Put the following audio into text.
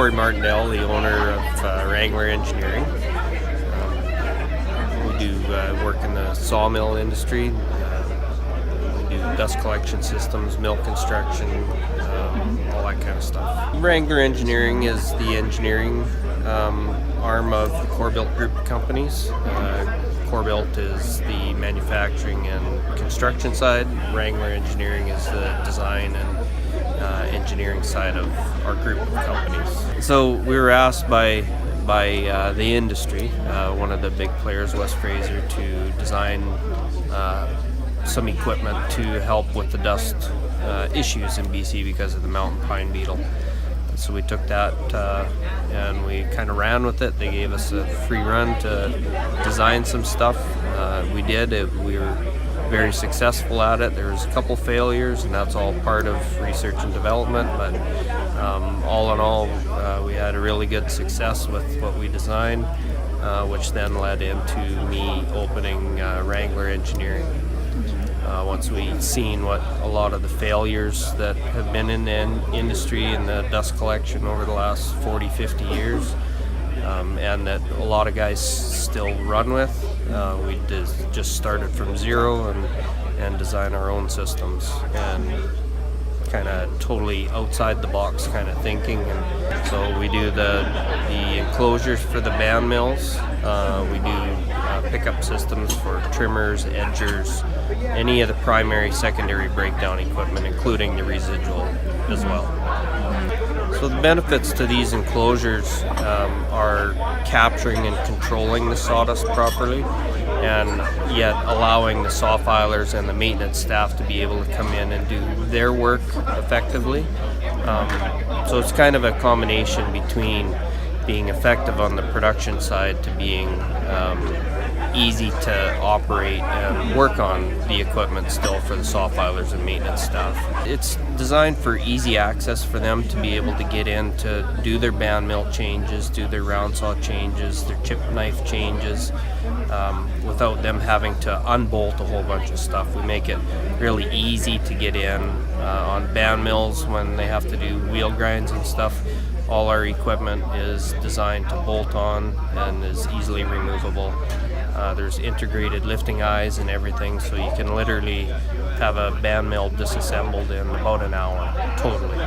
Corey Martindale, the owner of Wrangler Engineering. We do work in the sawmill industry. We do dust collection systems, mill construction, all that kind of stuff. Wrangler Engineering is the engineering arm of the Corbuilt group of companies. Corbuilt is the manufacturing and construction side. Wrangler Engineering is the design and engineering side of our group of companies. So we were asked by the industry, one of the big players, West Fraser, to design some equipment to help with the dust issues in BC because of the mountain pine beetle. So we took that and we kind of ran with it. They gave us a free run to design some stuff. We did. We were very successful at it. There was a couple failures, and that's all part of research and development. But all in all, we had a really good success with what we designed, which then led into me opening Wrangler Engineering. Once we'd seen what a lot of the failures that have been in the industry and the dust collection over the last 40-50 years, and that a lot of guys still run with, we just started from zero and design our own systems, and kind of totally outside the box kind of thinking. And so we do the enclosures for the band mills. We do pickup systems for trimmers, edgers, any of the primary, secondary breakdown equipment, including the residual as well. So the benefits to these enclosures are capturing and controlling the sawdust properly, and yet allowing the saw filers and the maintenance staff to be able to come in and do their work effectively. So it's kind of a combination between being effective on the production side to being easy to operate and work on the equipment still for the saw filers and maintenance staff. It's designed for easy access for them to be able to get in to do their band mill changes, do their round saw changes, their chip knife changes, without them having to unbolt a whole bunch of stuff. We make it really easy to get in on band mills when they have to do wheel grinds and stuff. All our equipment is designed to bolt on and is easily removable. There's integrated lifting eyes and everything, so you can literally have a band mill disassembled in about an hour, totally.